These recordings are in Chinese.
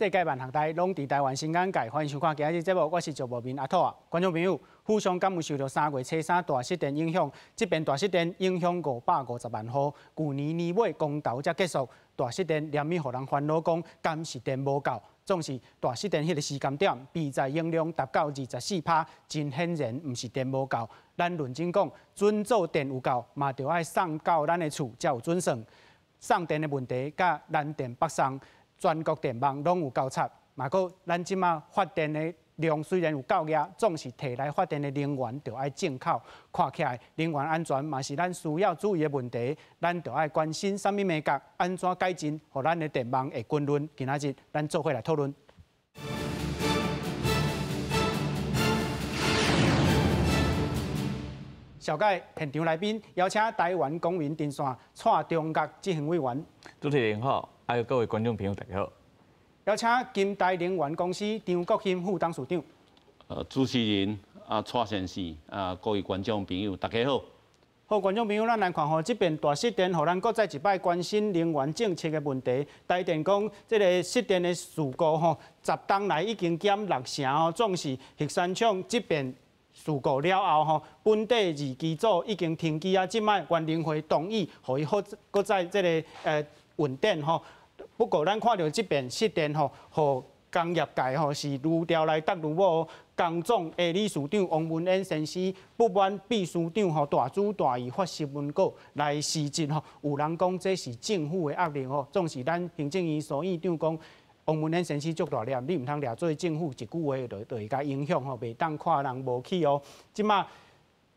世界万学台拢伫台湾新眼界，欢迎收看今日节目，我是赵无明阿土啊。观众朋友，富商敢有受到3月初3大失电影响？这边大失电影响550万户，去年年尾公投才结束，大失电连咪互人烦恼讲，敢是电无够？总是大失电迄个时间点，备载用量达到24%，真显然毋是电无够。咱论真讲，准做电有够，嘛着爱送到咱的厝才有准算。送电的问题，甲南电北送。全国电网拢有交叉，嘛个咱即马发电的量虽然有够额，总是摕来发电的能源就爱进口。看起来能源安全嘛是咱需要注意的问题，咱就爱关心啥物美角，安怎改进，互咱的电网会均匀。今仔日咱做伙来讨论。小介现场来宾邀请台湾公民电线蔡中岳执行委员。主持人好。还有各位观众朋友，大家好。邀请金台能源公司张国兴副董事长。主持人蔡先生各位观众朋友，大家好。好，观众朋友，咱来看吼，这边大失电，互咱搁再一摆关心能源政策的问题。台电讲，这个失电的事故吼，10天来已经减6成哦，总是核三厂这边事故了后吼，本地2机组已经停机啊，即摆原能会同意，互伊好搁在这个运电吼。不过，咱看到这边失电吼，和工业界吼是如潮来得如某。工总的理事长王文恩先生不满秘书长吼大主大意发新闻稿来辞职吼，有人讲这是政府的压力吼，总是咱行政院所院长讲王文恩先生足大念，你唔通掠做政府一句话就会甲影响吼，袂当看人无起哦。即马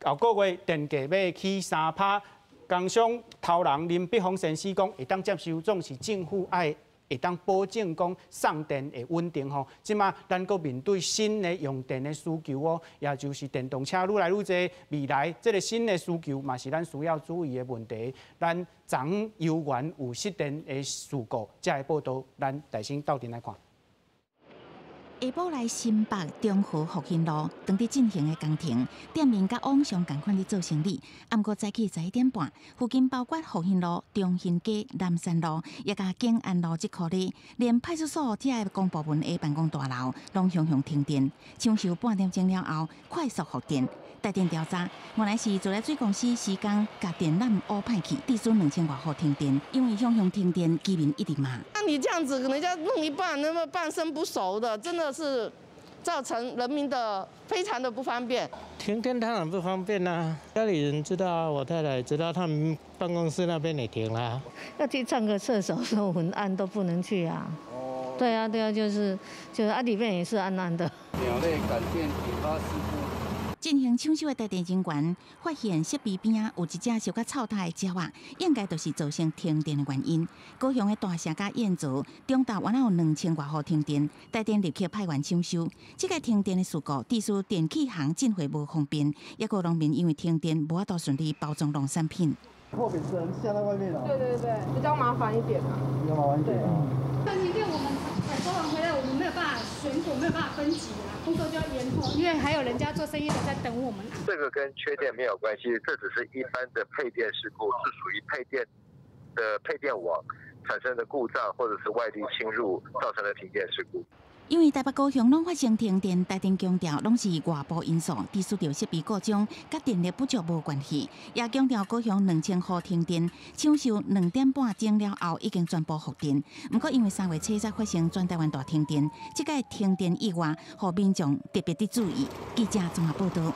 后个月电价要起3%。工商头人林碧峰先生讲会当接受，总是政府会当保证讲送电会稳定吼。即马咱阁面对新的用电的需求哦，也就是电动车愈来愈多，未来这个新的需求嘛是咱需要注意的问题。咱昨油源有失电的事故，这个报道咱大先斗阵来看。下晡来新北中和复兴路当地进行的工程，店面甲往常共款咧做生意。暗过早起11点半，附近包括复兴路、中兴街、南山路，也甲景安路这块里，连派出所这个公部门的办公大楼拢熊熊停电。抢修半点钟了后，快速复电。台电调查，原来是自来水公司施工甲电缆乌歹去，地数2000多户停电。因为熊熊停电，居民一直骂。那你这样子，人家弄一半，那么半生不熟的，真的是造成人民的非常的不方便。停电当然不方便啦，家里人知道，我太太知道，他们办公室那边也停了。要去上个厕所，说文案都不能去啊。哦。对啊，就是里面也是暗暗的。鸟类感电引发事故。进行抢修的台电人员发现设备边啊有一只小可臭大的鸟仔，应该就是造成停电的原因。高雄的大城甲燕巢中昼原来有2000多户停电，台电立刻派员抢修。这个停电的事故，致使电器行进货无方便，也有农民因为停电无法度顺利包装农产品。货品只能下在外面了。对，比较麻烦一点啊。比较麻烦一点啊。但是因为我们采收完回来，我们没有办法选果，没有办法分级啊，工作就要延后，因为还有人家做生意的在等我们。这个跟缺电没有关系，这只是一般的配电事故，是属于配电的配电网产生的故障，或者是外力侵入造成的停电事故。因为台北、高雄拢发生停电，台电强调拢是外部因素，致使着设备故障，甲电力不足无关系。也强调高雄2000户停电，抢修2点半钟了后已经全部复电。不过因为3月初才发生全台湾大停电，这个停电意外，互民众特别的注意。记者综合报道。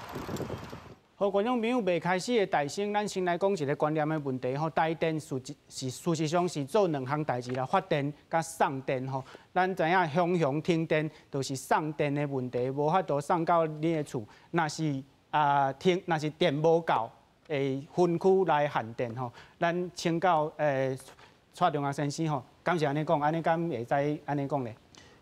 好，观众朋友，未开始的大声，咱先来讲一个观念的问题吼。台电事实上是做2项代志啦，发电甲送电吼。咱知影熊熊停电，就是送电的问题，无法度送到你的厝。若是若是电无够，会分区来限电吼。咱请教蔡中岳先生吼，敢是安尼讲？安尼敢会使安尼讲咧？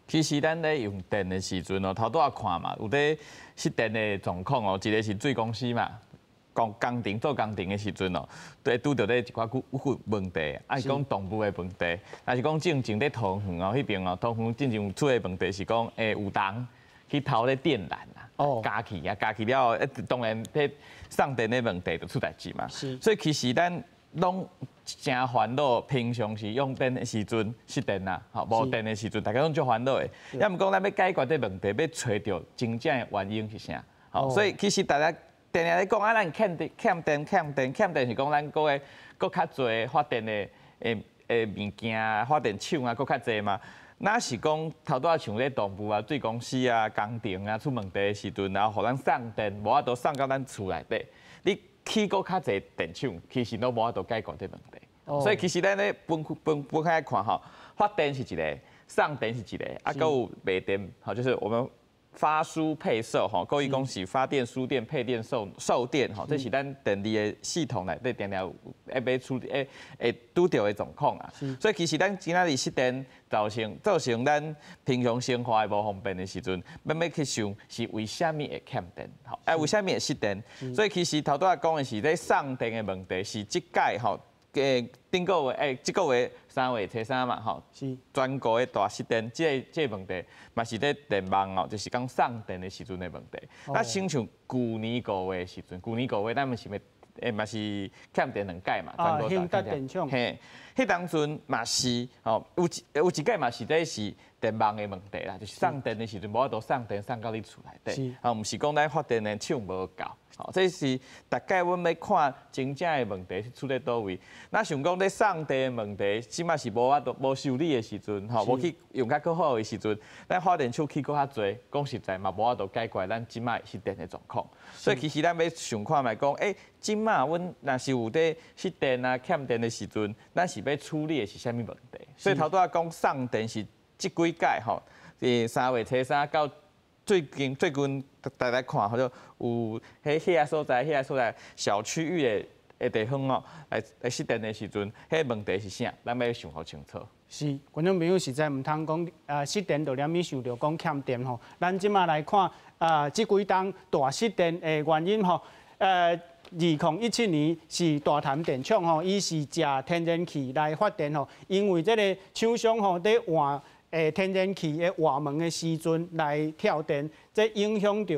其实咱咧用电的时阵哦，头拄仔看嘛，有咧失电的状况哦，一个是水公司嘛，做工程的时阵哦，对拄着咧一寡问题，啊是讲动物的问题，但是讲正经咧桃园哦，迄边哦，桃园正经有出的问题是讲，有人去偷咧电缆啊，加去了，当然，迄送电的问题就出代志嘛。所以其实咱拢真烦恼。平常时用电的时阵失电啦，吼，无电的时阵，大家拢足烦恼的。要毋讲咱要解决这问题，要找到真正的原因是啥？吼，所以其实大家定定咧讲啊，咱欠电是讲咱搁较侪发电的物件，发电厂啊，搁较侪嘛。那是讲头拄仔像咧动物啊、水公司啊、工程啊出问题的时阵，然后互咱送电，无法度送到咱厝内底。你起搁较侪电厂，其实都无法度解决这问题。所以其实咱咧分开来看吼，发电是一个，送电是一个，啊，搁有卖电，好，就是我们发输配售吼，各位讲是发电、输电、配电、售电吼，这是咱电力的系统内底定定要处理会拄到的状况啊。所以其实咱今仔日失电造成咱平常生活的无方便的时阵，要去想是为虾米会欠电，吼，为虾米会失电？所以其实头拄仔讲的是咧送电的问题，是即届吼。顶个月即个月3月初3嘛，吼，是全国的大失电，这个问题嘛是咧电网哦，就是讲送电的时阵的问题。那亲像旧年5月的时阵，旧年5月咱们是嘛是欠电2届嘛，全国兴达电厂，嘿，迄当阵嘛是吼，有一届嘛是是电网的问题啦，就是送电的时阵无法度送电送到你厝内底，啊，毋是讲咱发电的厂无够。好，这是大概阮要看真正的问题是出在倒位。那想讲咧送电的问题，即码是无法度无修理的时阵，吼，无去用较好的时阵，咱发电厂去搁较侪，讲实在嘛无法度解决咱即卖失电的状况。所以其实咱要想看卖讲，即卖阮若是有咧失电啊、欠电的时阵，咱是要处理的是啥物问题？所以头拄仔讲送电是即几届吼，3月初3到。最近大家看，好像有迄所在小区域的地方哦，来失电的时阵，迄问题是啥？咱要想好清楚。是，观众朋友实在毋通讲失电就连咪想着讲欠电吼。咱即马来看即几档大失电的原因吼，2017年是大潭电厂吼，伊是借天然气来发电吼，因为这个厂商吼在换。天然气的换门的时阵来跳电，这影响到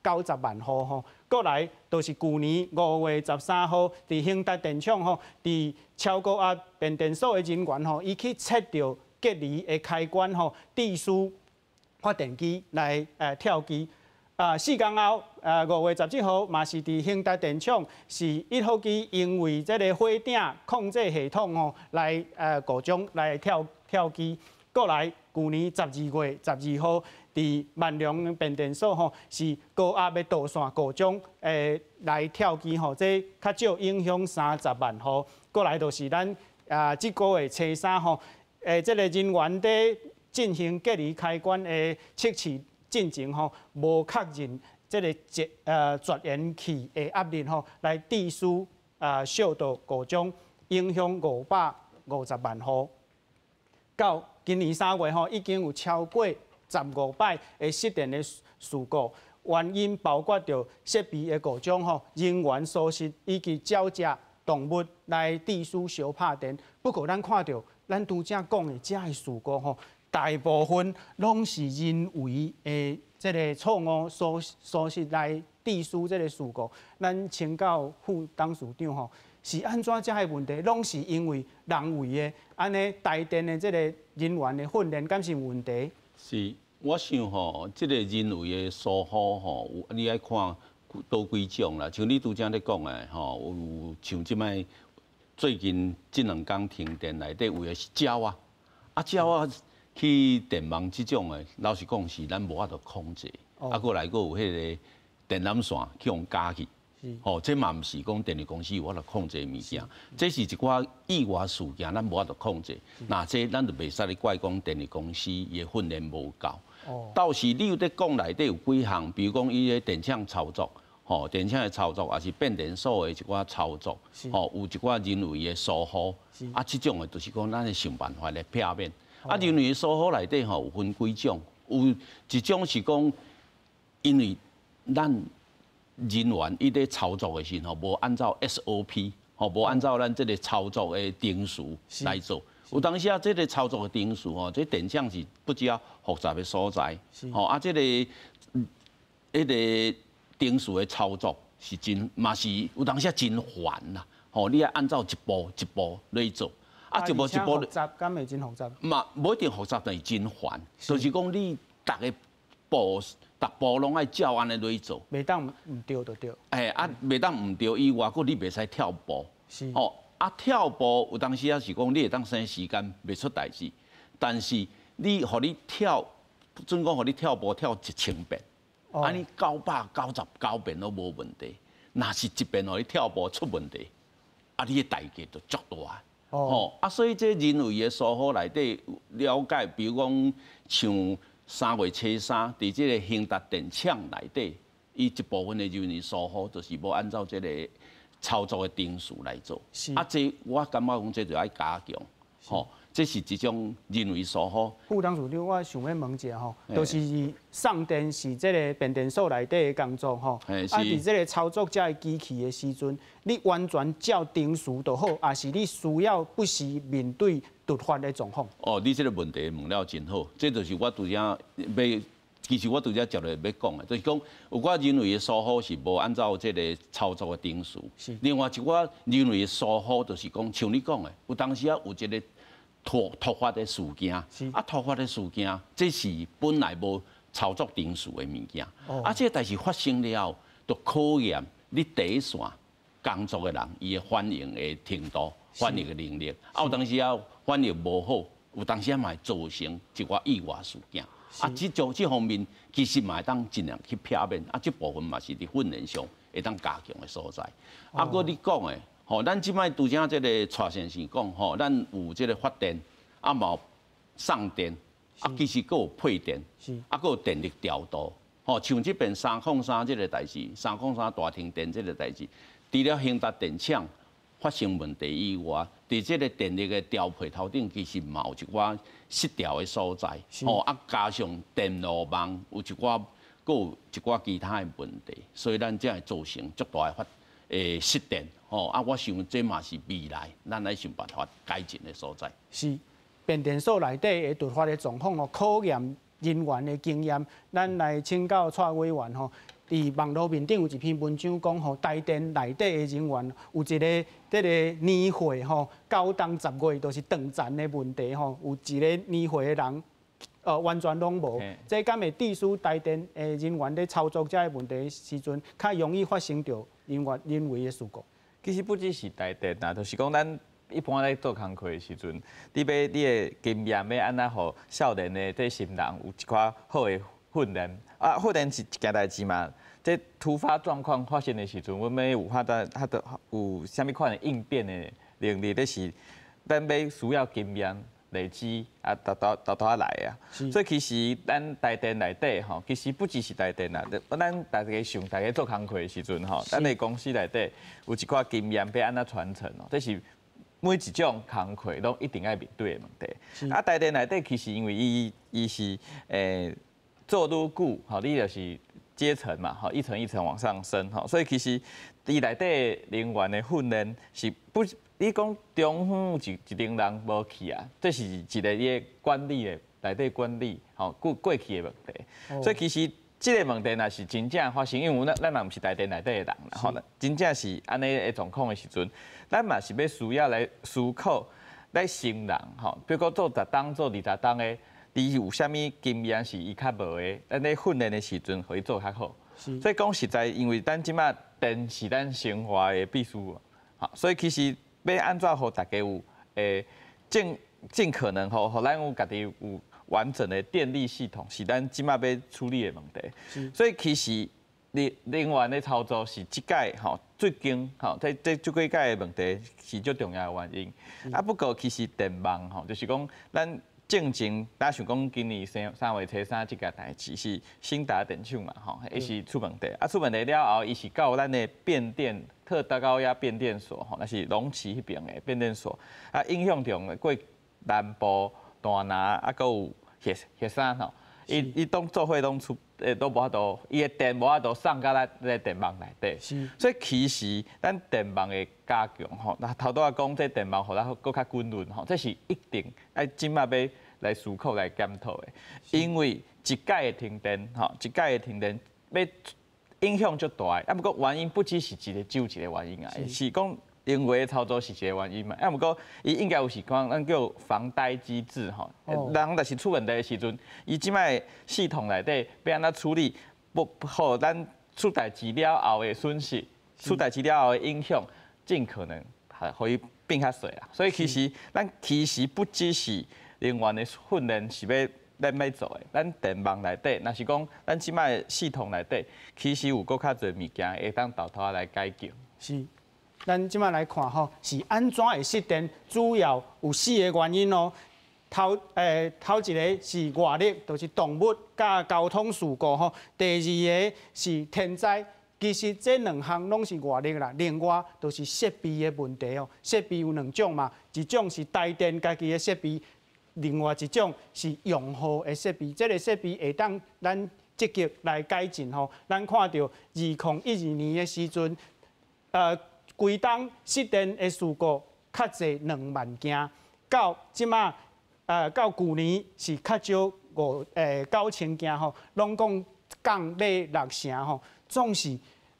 690万户吼。过来就是去年5月13号，伫兴达电厂吼，伫超高压变电所的人员吼，伊去切掉隔离的开关吼，低输发电机来跳机。4天后，5月17号嘛是伫兴达电厂，是1号机因为这个火顶控制系统吼来故障来跳机。过来，去年12月12号，伫万隆变电所吼，是高压的导线故障，来跳机吼，这较少影响30万户。过来就是咱这个月初3吼，这个人员在进行隔离开关的测试进程吼，无确认这个绝缘器的压力吼，来致使小到故障，影响550万户。到今年3月吼，已经有超过15摆的失电的事故，原因包括着设备的故障吼、人员疏失以及招食动物来致使小拍电。不过咱看到咱拄则讲的这些事故吼，大部分拢是人为的这个错误疏失来致使这个事故。咱请教副董事长吼。是安怎这些问题，拢是因为人为的，安尼台电的这个人员的训练，敢是有问题？是，我想吼，这个人为的疏忽吼，你爱看多几种啦。像你拄则咧讲的吼，有像即摆最近这2天停电内底有的是鸟去电网这种的，老实讲是咱无法度控制。过来佫有迄个电缆线去用加去。吼，这嘛毋是讲电力公司有法度控制物件，这是一寡意外事件，咱无法度控制。那这咱就袂使咧怪讲电力公司伊训练无够。倒是你有咧讲内底有几项，比如讲伊个电厂操作，吼，电厂的操作，也是变电所的一寡操作，吼，有一寡人为的疏忽，这种的就是讲咱会想办法来避免。人为的疏忽内底吼有分几种，有一种是讲因为咱人员伊咧操作的时候，无按照 SOP， 无按照咱这个操作的定数来做。有当时这个操作的定数这电厂是不只复杂的所在，这个定数的操作是真，嘛是有当时真烦啦。吼，你要按照一步一步来做，啊，一步一步。复杂，敢会真复杂？嘛，无一定复杂，但是真烦。就是讲你逐个步拢爱照安尼来做，袂当唔对就对。袂当唔对以外，佮你袂使跳步。是。哦，跳步有当时也是讲你会当省时间，袂出代志。但是你互你跳，准讲互你跳步跳1000遍，安尼999遍都无问题。若是一遍互你跳步出问题，啊，你的代价就足大。所以这人为的疏忽内底了解，比如讲像3月初3，伫这个兴达电厂内底，伊一部分的人为疏忽，就是无按照这个操作的定数来做。这我感觉讲这就要加强。这是一种人为疏忽。副董事长，我想要问一下吼，就是送电是这个变电所内底的工作吼，伫这个操作这个机器的时阵，你完全照定数就好，还是你需要不时面对突发的状况？你这个问题问了真好，这就是我拄则要，其实我拄则接落要讲的，就是讲有寡人为的疏忽是无按照这个操作的定数，另外一寡人为的疏忽就是讲，像你讲的，有当时有一个突发的事件，突发的事件，这是本来无操作定数的物件，这代志发生了，就考验你第一线工作的人伊的反应的程度、反应的能力，有当时反应无好，有当时嘛会造成一寡意外事件，这方面其实嘛会当尽量去避免，这部分嘛是伫训练上会当加强的所在。搁你讲的。咱即摆拄则即个蔡先生讲，咱有即个发电，嘛有送电，其实佫有配电，佫有电力调度。像即边303即个代志，303大停电即个代志，除了兴达电厂发生问题以外，伫即个电力的调配头顶，其实嘛有一寡失调的所在。加上电路网有佫有一寡其他的问题，所以咱才会造成足大的失电。我想这嘛是未来，咱来想办法改进的所在。是变电所内底的突发的状况考验人员的经验。咱来请教蔡委员伫网络面顶有一篇文章讲台电内底的人员有一个这个年会9当10月，就是断层的问题有一个年会的人完全拢无。这敢会致使台电的人员咧操作这个问题的时阵，较容易发生着人为的事故。其实不只是台电啊，就是讲咱一般咧做工课的时阵，你的经验要安怎互少年的这新人有一寡好的训练训练是一件代志嘛。这突发状况发生的时阵，我们有有啥物款的应变的能力，这是咱要需要经验累积到来啊。所以其实咱台电内底其实不只是台电啦，咱大家做工课的时阵咱的公司内底有一寡经验要安怎传承这是每一种工课拢一定要面对的问题。台电内底其实因为伊是做愈久你就是阶层嘛一层一层往上升所以其实伊内底人员的训练是不。你讲中方一群人无去啊，这是一个伊管理的内底管理过去的问题。所以其实这个问题若是真正发生，因为咱嘛毋是台电内底的人啦，真正是安尼的状况的时阵，咱嘛是要需要来思考，来成人比如讲做10档、做20档的，伊有啥物经验是伊较无的，咱咧训练的时阵可以做较好。所以讲实在，因为咱即马电是咱生活的必须，所以其实。要安怎互大家有尽可能互咱有家己有完整的电力系统，是咱即马要处理的问题。所以其实人员的操作是即届最近这几届的问题是最重要的原因。不过其实电网就是讲咱正经，咱想讲今年3月初3这件代志是兴达电厂嘛伊是出问题。出问题了后，伊是到咱的变电。特高压变电所那是龙崎迄边的变电所影响中过南部、大南佫有雪山伊当做伙拢出都无法度，伊的电无法度送到咱个电网内底。所以其实咱电网的加强头拄仔讲这电网互咱佫较均匀这是一定即马要来思考来检讨的，因为一届的停电要影响足大，不过原因不只是只有一个原因是讲因为操作是一个原因嘛。不过伊应该有是讲咱叫防呆机制吼，人若是出问题的时阵，伊即摆系统内底要安怎处理，不互咱出代志了后的损失，出代志了后的影响，尽可能互伊变较细啊。所以其实咱其实不只是人员的训练是咱要做的，咱电网内底，若是讲咱即摆系统内底，其实有搁较侪物件会当到头来解决。是，咱即摆来看吼，是安怎会失电？主要有4个原因哦。头一个是外力，就是动物甲交通事故吼。第二个是天灾。其实这2项拢是外力啦，另外就是设备的问题哦。设备有2种嘛，一种是台电家己的设备。另外一种是用户的设备，这个设备会当咱积极来改进吼。咱看到2012年的时阵，规档失电的事故较侪2万件，到即马到去年是较少9000件吼，拢讲降到60%吼，总是。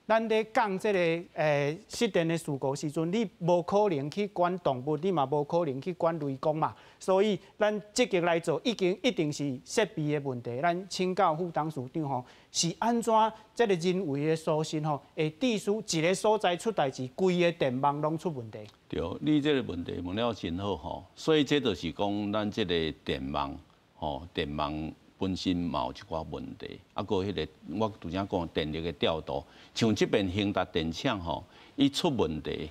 咱咧讲这个失电的事故时阵，你无可能去管动物，你嘛无可能去管雷公嘛。所以咱积极来做，一定是设备的问题。咱请教副董事长吼，是安怎这个人为的疏失吼，会致使一个所在出代志，规个电网拢出问题？对，你这个问题问了真好吼，所以这就是讲咱这个电网吼，电网。本身嘛有一寡问题，啊，个迄个我拄则讲电力的调度，像这边兴达电厂吼，伊出问题，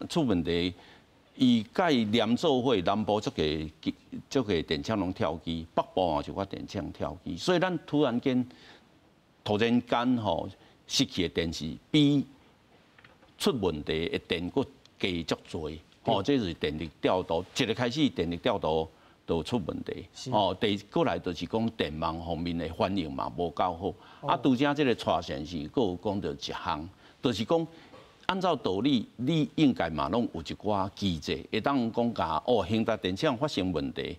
出问题，伊甲伊连做伙，南部足个电厂拢跳机，北部嘛就寡电厂跳机，所以咱突然间失去的电是比出问题的电佫加足多，这就是电力调度，一个开始电力调度。都出问题，过来就是讲电网方面的反应嘛无够好，啊，拄则这个蔡先生佫有讲到一项，就是讲按照道理，你应该嘛拢有一寡机制，会当讲甲兴达电厂发生问题，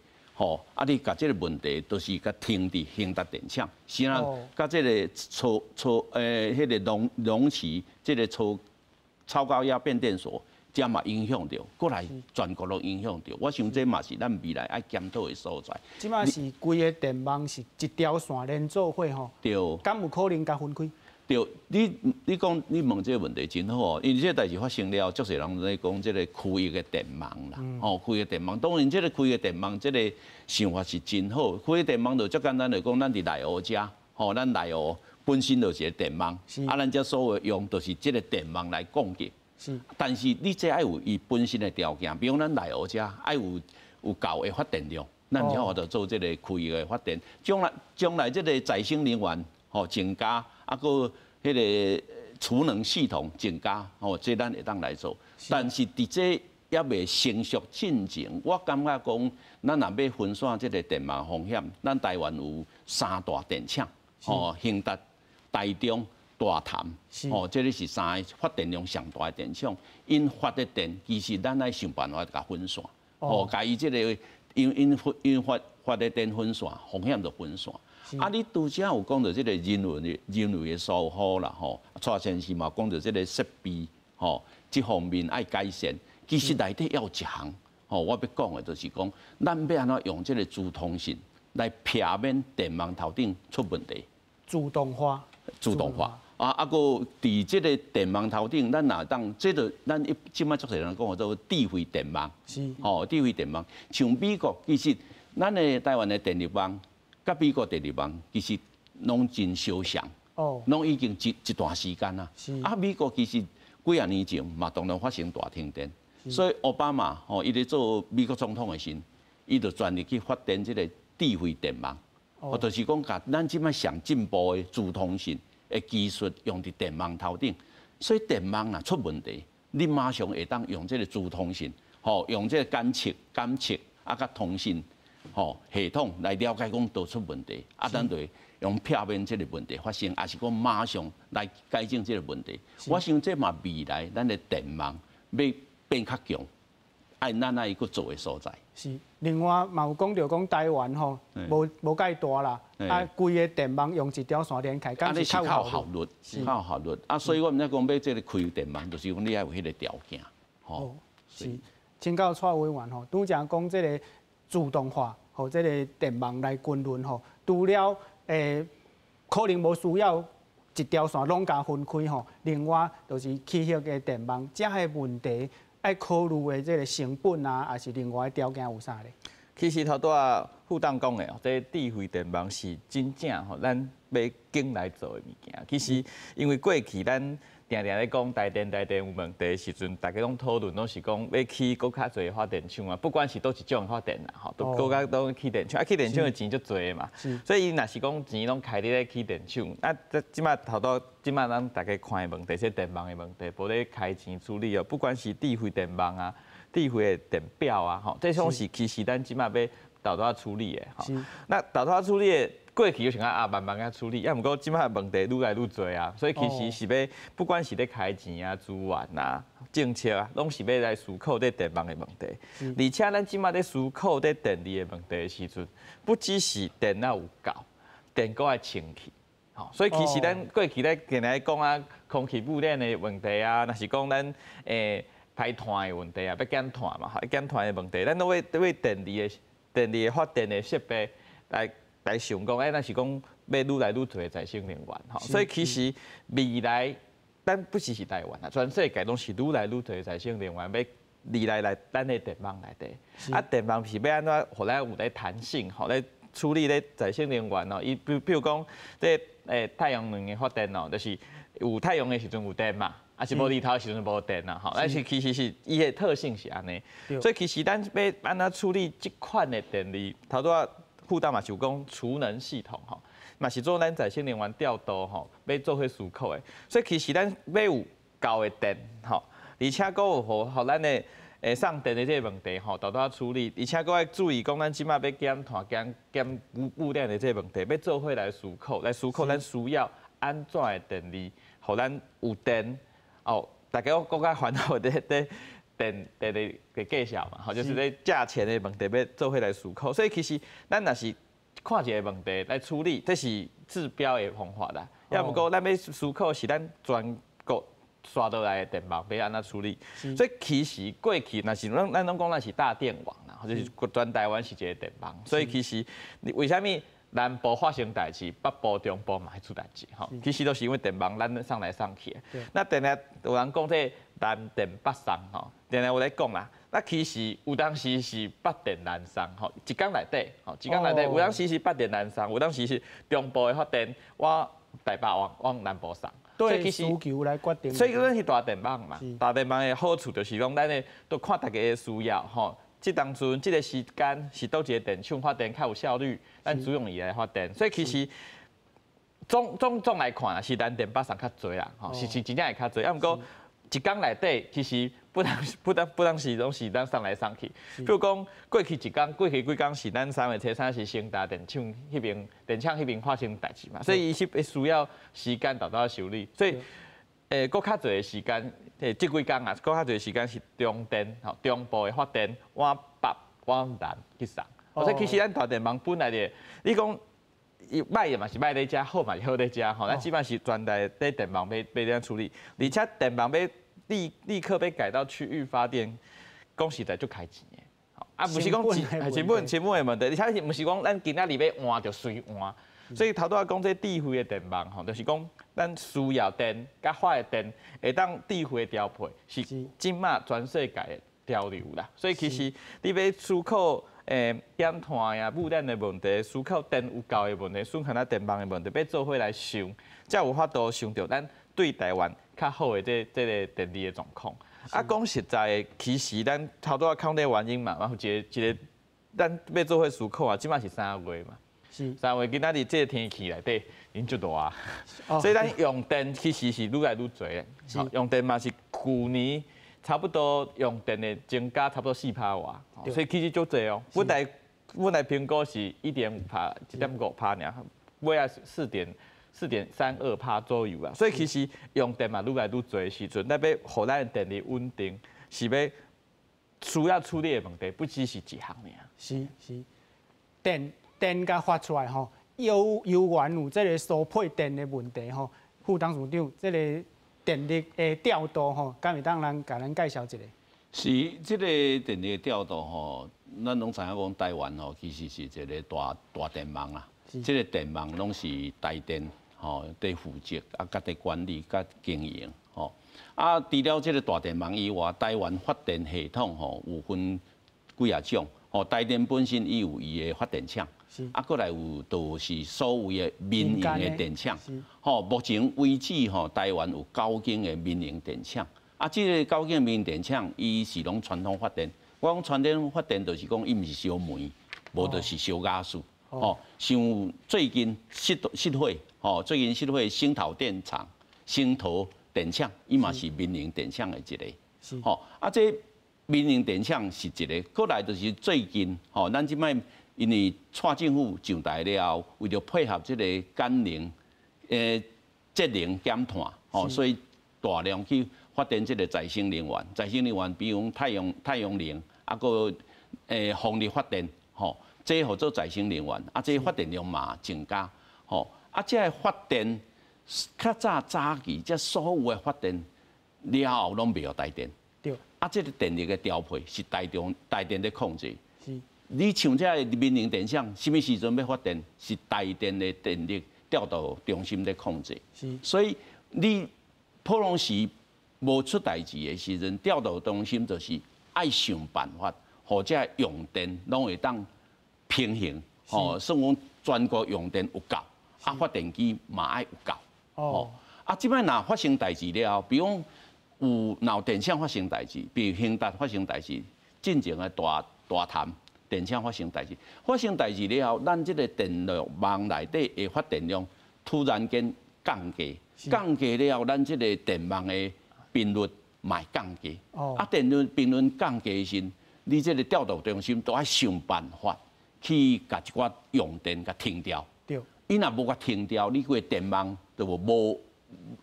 你甲这个问题都是甲停伫兴达电厂，是啊，甲这个迄个龙旗这个超高压变电所。这嘛影响到，过来全国都影响到。我想这嘛是咱未来爱检讨的所在。即马是规个电网是一条线连做伙吼。对。敢有可能甲分开？对，你讲你问这个问题真好，因为这代志发生了，足侪人在讲这个区域的电网啦。区域的电网，当然这个区域的电网，这个想法是真好。区域电网就足简单来讲，咱伫内湖遮，咱内湖本身就是个电网，咱遮所有用都是这个电网来供给。但是你这爱有伊本身的条件，比如咱内湖遮爱有够的发电量，咱才有法度做这个区域的发电。将来这个再生能源增加，个迄个储能系统增加，这咱会当来做。但是伫这也未成熟进程，我感觉讲，咱若要分散这个电网风险，咱台湾有3大电厂，兴达、台中。大潭，这个是3个发电量上大的电厂，因发的电其实咱爱想办法甲分散，甲伊这个因发的电分散，风险就分散。啊，你拄则有讲到这个人为的疏忽啦，蔡先生嘛讲到这个设备，这方面爱改善。其实内底要一项，我要讲的就是讲，咱要安怎用这个自通性来避免电网头顶出问题。自动化。个伫即个电网头顶，咱若当，这就咱即摆足侪人讲做智慧电网，智慧电网。像美国，其实咱的台湾的电力网，甲美国电力网其实拢真相像，拢已经一段时间啦。美国其实几啊年前嘛，当然发生大停电，所以奥巴马伊咧做美国总统的时，伊就全力去发展即个智慧电网。就是讲，甲咱即摆上进步的自通性的技术用伫电网头顶，所以电网若出问题，你马上会当用这个自通性，用这个监测甲通信，系统来了解讲倒出问题，咱就用避免这个问题发生，也是讲马上来改正这个问题。我想这嘛未来咱的电网要变较强，按咱爱个做的所在。是，另外嘛有讲到讲台湾吼，无介大啦，啊，规个电网用一条线连开，啊，你是靠效率，靠效率。啊，所以我们才讲要这个开电网，就是讲你要有迄个条件，吼。是，请教蔡委员吼，拄则讲这个自动化，吼，这个电网来均轮吼，除了可能无需要一条线拢加分开吼，另外就是起迄个电网，这个问题爱考虑的这个成本啊，还是另外条件有啥咧？其实头拄啊副董讲的哦，这智慧电网是真正吼，咱要紧来做的物件。其实因为过去咱定定咧讲台电有问题的时阵，大家拢讨论拢是讲要起搁较侪发电厂啊，不管是倒一种发电啦，吼，都搁较都起电厂，啊起电厂的钱足侪嘛，所以伊若是讲钱拢开伫咧起电厂，啊即摆头拄即摆咱大家看的问题，即电网的问题，无咧开钱处理哦，不管是智慧电网啊。智慧的电表啊，吼，这种是其实咱即马要豆豆处理的，吼。那豆豆处理的过去有想啊慢慢啊处理，要毋过即马问题愈来愈多啊，所以其实是要不管是咧开钱啊、资源啊、政策啊，拢是要来思考这电网的问题。而且咱即马咧思考这电力的问题的时阵，不只是电要有够，电搁爱清气。吼，所以其实咱过去咧定来讲啊，空气污染的问题啊，若是讲咱排碳的问题啊，要减碳嘛，减碳的问题，咱都为电力的发电的设备来想讲，咱是讲要愈来愈多的再生能源，吼，所以其实未来咱不只是台湾啊，全世界都是愈来愈多的再生能源，要未来咱的电网内底，啊，电网是要安怎，互咱有咧弹性，互咧处理咧再生能源哦，伊比如讲，这太阳能的发电哦，就是有太阳的时阵有电嘛。啊，是无日头的时阵无电啦，吼，但是其实是伊的特性是安尼，所以其实咱要安怎处理即款的电力，头拄啊副导嘛就讲储能系统吼，嘛是做咱再生能源调度吼，要做伙思考的，所以其实咱要有够的电吼，而且阁有互咱的送电的这个问题吼，头拄啊处理，而且阁要注意讲咱即马要减碳减污染的这个问题，要做伙来思考，咱需要安怎的电力，互咱有电。哦，大家更加烦恼的电的计数嘛，吼，就是咧价钱的问题要做伙来思考。所以其实咱若是看一个问题来处理，这是治标的方法啦。要毋过咱要思考是咱全国刷倒来的电网要安怎处理。所以其实过去若是咱拢讲咱是大电网啦，就是全台湾是一个电网。所以其实为虾米？南部发生代志，北部、中部嘛会出代志，吼。其实都是因为电网咱送来送去。那定定有人讲这南电北送，吼，定定有咧讲啦。那其实有当时是北电南送，吼，一天内底，吼，一天内底有当时是北电南送，有当时是中部的发电往台北往南部送。对需求来决定。所以咱是大电网嘛，大电网的好处就是讲，咱的都看大家的需要，吼。即当阵，即个时间是倒一个电厂发电较有效率，咱主用伊来发电。所以其实总来看啊，是咱电北送较侪啦，吼，是真正会较侪。要毋过一天内底，其实不当时拢是咱送来送去。比如讲过去几工是咱3月初3是成大电厂迄边发生代志嘛，所以伊是需要时间到修理。所以搁较侪时间。即几工啊，搁较侪时间是中电吼，中部的发电往北往南去送。所以其实咱大电网本来的，你讲歹的嘛是歹在遮，好嘛是好在遮吼。咱基本是全台在电网要这样处理，而且电网要立刻要改到区域发电，讲实在就开钱的。啊，不是讲成本的问题，而且不是讲咱今仔日要换就随换。所以头拄仔讲这智慧的电网吼，就是讲咱需要电甲发的电会当智慧的调配，是今嘛全世界的潮流啦。所以其实你要思考减碳呀、污染的问题，思考电有够的问题，思考咱电网的问题，要做伙来想，才有法度想到咱对台湾较好的这个电力的状况。啊，讲实在的，其实咱头拄仔讲这原因嘛，然后一个咱要做伙思考啊，即嘛是3月嘛。3月今仔日这个天气内底，因足大啊，所以咱用电其实是愈来愈侪的。用电嘛是去年差不多用电的增加差不多4%外，所以其实足侪哦。本来评估是1.5%，1.5%尔，尾啊4.32%左右啦。所以其实用电嘛愈来愈侪的时阵，咱要互咱的电力稳定，是要需要处理的问题不只是一项尔。是，电甲发出来吼，油源有这个输配电的问题吼。副董事长，这个电力的调度吼，敢会当甲咱介绍一下？是，这个电力调度吼，咱拢知影讲台湾吼，其实是一个大电网啦。这个电网拢是台电吼在负责，啊，甲在管理、甲经营吼。啊，除了这个大电网以外，台湾发电系统吼有分几啊种。吼，台电本身伊有伊的发电厂，啊，过来有就是所谓的民营的电厂。吼，目前为止吼，台湾有9间的民营电厂。啊，这个9间民营电厂，伊是拢传统发电。我讲传统发电，就是讲伊毋是烧煤，无就是烧瓦斯。吼，像最近熄火，吼，最近熄火新桃电厂、新桃电厂，伊嘛是民营电厂的一个。吼，啊，这民营电厂是一个，过来就是最近，吼，咱即摆因为蔡政府上台了后，为了配合这个减能、节能减碳，吼，所以大量去发展这个再生能源。再生能源比如太阳能，啊个风力发电，吼，这号做再生能源，啊，这发电量嘛增加，吼，啊，这个发电较早期，这所有的发电了后拢袂有台电。对。啊，这个电力的调配是台电在控制。是。你像这个民营电厂，什么时阵要发电，是台电的电力调度中心在控制。是。所以你普通时无出代志的时阵，调度中心就是爱想办法，或者用电拢会当平衡。哦，算讲全国用电有够，啊，发电机嘛爱有够。哦。啊，即摆若发生代志了后，比如讲。有闹电厂发生代志，比如兴达发生代志，进前的大潭电厂发生代志，了后，咱这个电力网内底的发电量突然间降低，了后，咱这个电网的频率嘛会降低。啊，电率频率降低时，你这个调度中心都要想办法去甲一寡用电甲停掉。对。伊若无甲停掉，你个电网就无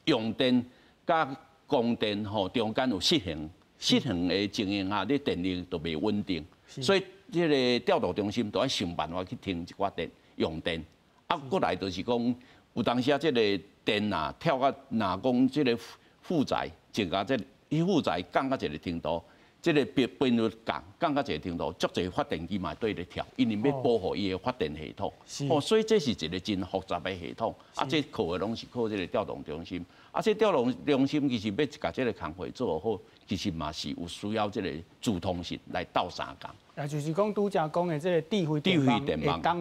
用电甲供电吼中间有失衡的情形下，你电力就袂稳定，所以这个调度中心都要想办法去停一寡电用电。啊，过来就是讲，有当时啊，这个电啊跳到若讲这个负载，增加这负载降到一个程度，这个频率降到一个程度，足侪发电机嘛对咧跳，因为要保护伊的发电系统。哦，所以这是一个真复杂的系统。啊，这靠的拢是靠这个调度中心。啊，这调度中心其实要甲这个工会做好，其实嘛是有需要这个主通性来斗相共。也就是讲，拄则讲的这个智慧电网，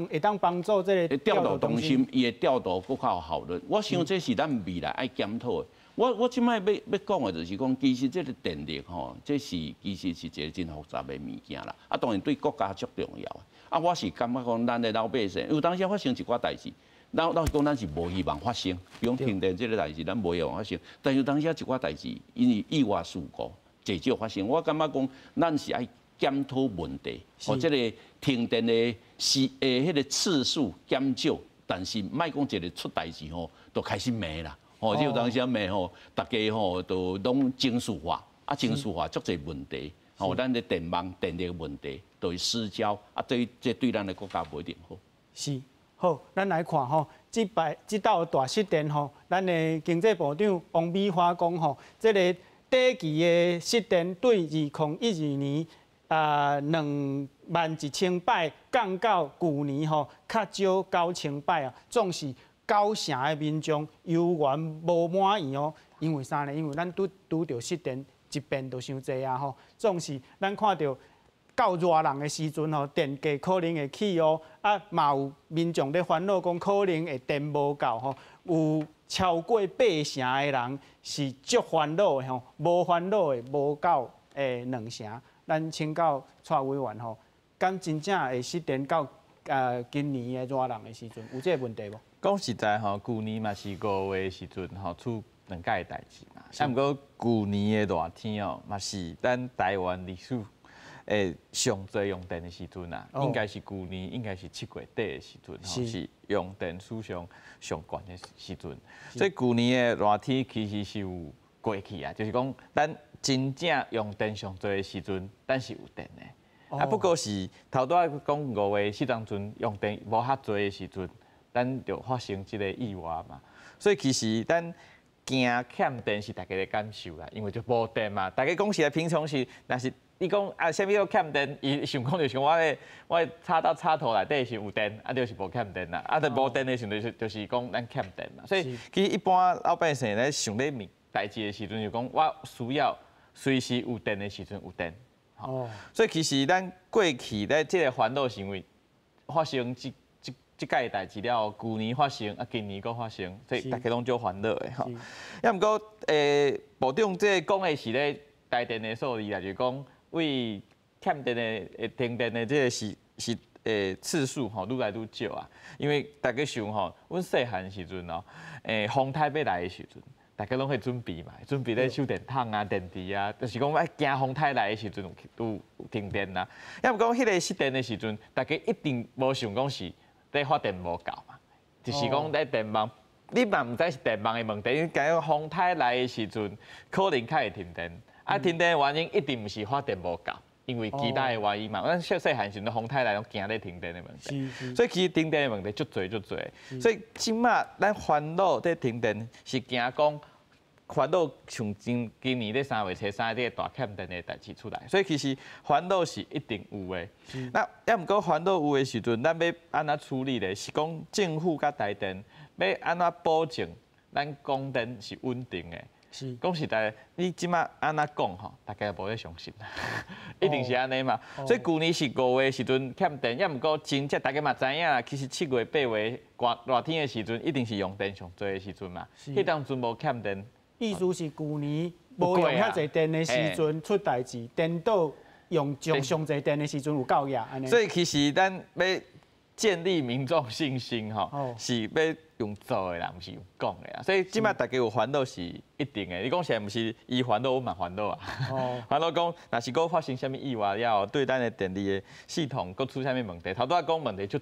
会当帮助这个调度中心，伊的调度更较有效率。我想这是咱未来爱检讨的。我即摆要讲的就是讲，其实这个电力吼，这是其实是一个真复杂的物件啦。啊，当然对国家足重要的。啊，我是感觉讲，咱的老百姓，有当时发生一寡代志。老实讲，咱是无希望发生，比如停电这个代志，咱无希望发生。但是当时一寡代志，因为意外事故至少发生。我感觉讲，咱是爱检讨问题，或者个停电的迄个次数减少，但是莫讲一个出代志吼，就开始骂啦。吼，就当时骂吼，大家吼都拢情绪化，啊情绪化足侪问题。吼，咱的电网、电力问题都会失焦，啊对咱的国家不一定好。是。好，咱来看吼，这道大失电吼，咱的经济部长王美花讲吼，这个第一期的失电对2012年21000摆降到去年吼较少9000摆啊，总是9成的民众犹原无满意哦。因为啥呢？因为咱拄着失电一遍就伤济啊吼，总是咱看到。到热人的时阵吼，电价可能会起哦，啊嘛有民众咧烦恼讲可能会电无够吼，有超过8成的人是足烦恼的吼，无烦恼的无够2成。咱请教蔡委员吼，敢真正会失电到今年的热人的时阵有这个问题无？讲实在吼，去年嘛是5月的时阵吼出2届代志嘛，啊毋过去年的热天哦，嘛是咱台湾历史。上最用电的时阵啊，应该是去年，应该是7月底的时阵，是用电史上上悬的时阵。所以去年的热天其实是有过去啊，就是讲咱真正用电上做的时阵，咱是有电的。啊，不过是头拄仔讲5月4当阵用电无遐多的时阵，咱就发生即个意外嘛。所以其实咱惊欠电是大家的感受啦，因为就无电嘛。大家讲是平常时，但是你讲啊，啥物叫欠电？伊想讲就想我插到插头内底是有电，啊就是无欠电啦。啊，就无电的时阵就是讲咱欠电嘛。所以其实一般老百姓咧想咧代志的时阵，就讲我需要随时有电的时阵有电。所以其实咱过去咧即个烦恼行为发生即届代志了，旧年发生啊，今年佫发生，所以大家拢足烦恼的吼。也毋过部长即讲的是咧台电的数字啦，就是讲为欠电的停电的即个是次数吼愈来愈少啊。因为大家想吼，阮细汉时阵哦，风台要来的时阵。大家拢会准备嘛，准备咧手电筒啊、电池啊，就是讲爱惊风台来的时阵有停电啦。要毋讲迄个失电的时阵，大家一定无想讲是咧发电无够嘛，就是讲咧电网，你嘛毋知是电网的问题，因为讲风台来的时阵，可能较会停电。啊，停电的原因一定毋是发电无够，因为其他的原因嘛。咱细汉时阵风台来拢惊咧停电的问题，所以其实停电的问题足侪。所以即马咱烦恼在停电是惊讲。烦恼像今年咧3月初3这个大欠电的代志出来，所以其实烦恼是一定有的。那要毋过烦恼有的时阵，咱要安怎处理咧？是讲政府甲台电要安怎保证咱供电是稳定的？是讲实在，你即马安怎讲吼，大家无咧相信，一定是安尼嘛。所以旧年是5月时阵欠电，要毋过真正大家嘛知影啦，其实7月8月热天的时阵，一定是用电上多的时阵嘛。迄当阵无欠电。意思是旧年无用遐侪电的时阵出代志，电到用上侪电的时阵有够夜安尼。所以其实咱要建立民众信心吼，是要用做的啦，毋是用讲的啦。所以即摆大家有烦恼是一定的。你讲现在毋是伊烦恼，我嘛烦恼啊。烦恼讲，若是佫发生啥物意外了，对咱的电力的系统佫出啥物问题？头拄仔讲问题出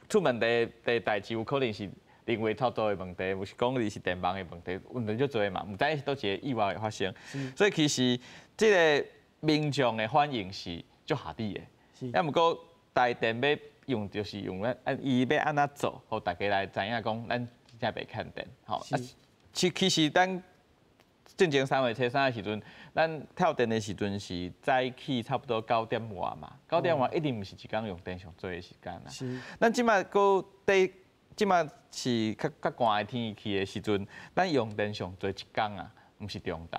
出问题的代志，有可能是。人为操作的问题，有是讲你是电网的问题，问题足多嘛，毋知是倒一个意外会发生。所以其实即个民众的反应是足合理的。要毋过台电要用就是用伊要安怎做，互大家来知影讲咱真袂欠电。吼，其实咱正前3月初3的时阵，咱跳电的时阵是早起差不多9点外嘛，9点外一定毋是一工用电上最的时间啦。咱即摆佫伫。即马是较寒的天气的时阵，咱用电上做一工啊，毋是中昼，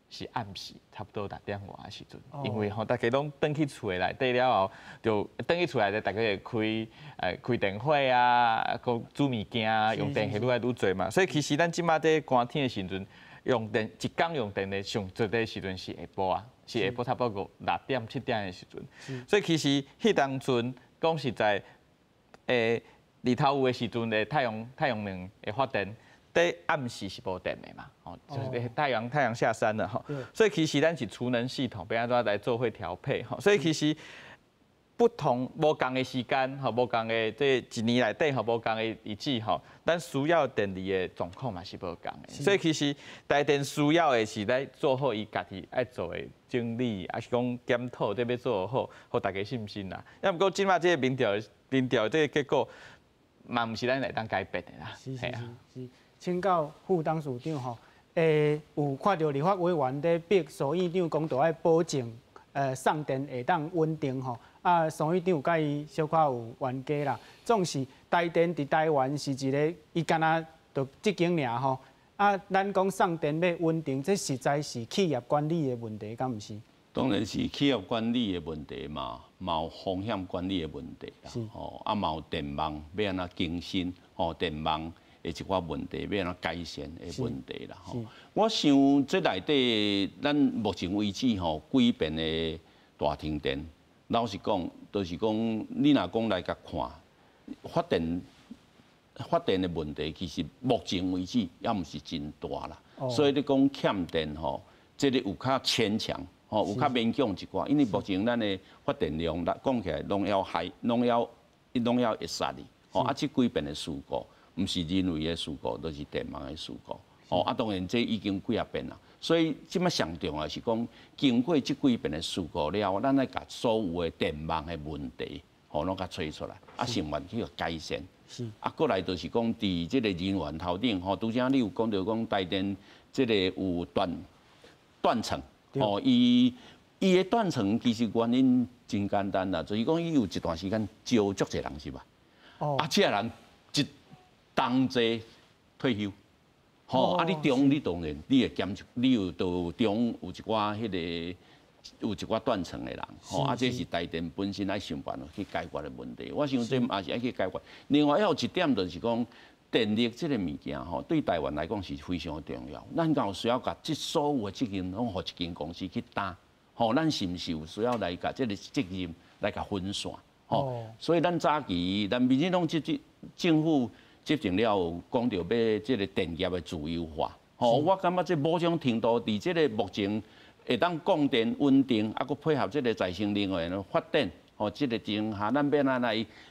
是暗时，差不多6点外的时阵。因为大家拢转去厝的内底了后，就转去厝内底，大家会开电火啊，佮煮物件啊，用电系愈来愈侪嘛。所以其实咱即马在寒天的时阵，用电一工用电的上最低时阵是下晡啊，是下晡差不多6点7点的时阵。所以其实迄当阵讲实在，日头有的时阵的太阳能的发电，在暗时是无电的嘛，就是太阳下山了吼，所以其实咱是储能系统，要安怎来做会调配吼，所以其实不同无共的时间吼，无共的这一年内底吼，无共的日子吼，咱需要电力的状况嘛是无共的，所以其实台电需要的是来做好伊家己爱做的整理，还是讲检讨，这要做好，互大家信心啦。要毋过今麦这个民调这个结果。嘛，毋是咱来当改变的啦。是。请教副董事长吼，有看到立法委员在逼苏院长讲，着爱保证送电会当稳定吼。啊，苏院长有甲伊小可有冤家啦。总是台电伫台湾是一个，伊干那就即间尔吼。啊，咱讲送电要稳定，这实在是企业管理的问题，敢毋是？当然是企业管理的问题嘛，有风险管理的问题啦，啊，有电网要安怎更新，电网的一寡问题要安怎改善的问题啦，我想这内底咱目前为止几遍的大停电，老实讲，就是讲你若讲来甲看发电的问题，其实目前为止也毋是真大啦，所以你讲欠电这个有较牵强。有较勉强一寡，因为目前咱的发电量，讲起来拢要会杀哩。啊，这几遍的事故，毋是人为的事故，都是电网的事故。哦，啊，当然这已经几啊遍啦。所以即摆上重要是讲，经过即几遍的事故了，咱来甲所有的电网的问题，吼，拢甲找出来，啊，想办去改善。是。啊，过来就是讲，伫即个人员头顶，吼，拄则你有讲到讲台电即个有断层，哦，伊的断层其实原因真简单啦，就是讲伊有一段时间招足侪人是吧？哦。啊，这人一同齐退休。吼，啊！你中你当然你会检，你有到中有一寡迄个有一寡断层的人，吼，啊，这是台电本身爱想办法去解决的问题。我想这也是爱去解决。另外还有一点就是讲，电力这个物件吼，对台湾来讲是非常重要。咱有需要甲这所有的责任拢互一间公司去担，吼，咱是毋是有需要来甲这个责任来甲分散？吼，所以咱早期咱民进党政府。执政了后，讲到要这个电业的自由化，吼，我感觉这某种程度，伫这个目前会当供电稳定，啊，佮配合这个再生能源的发展，吼，这个情下，咱要哪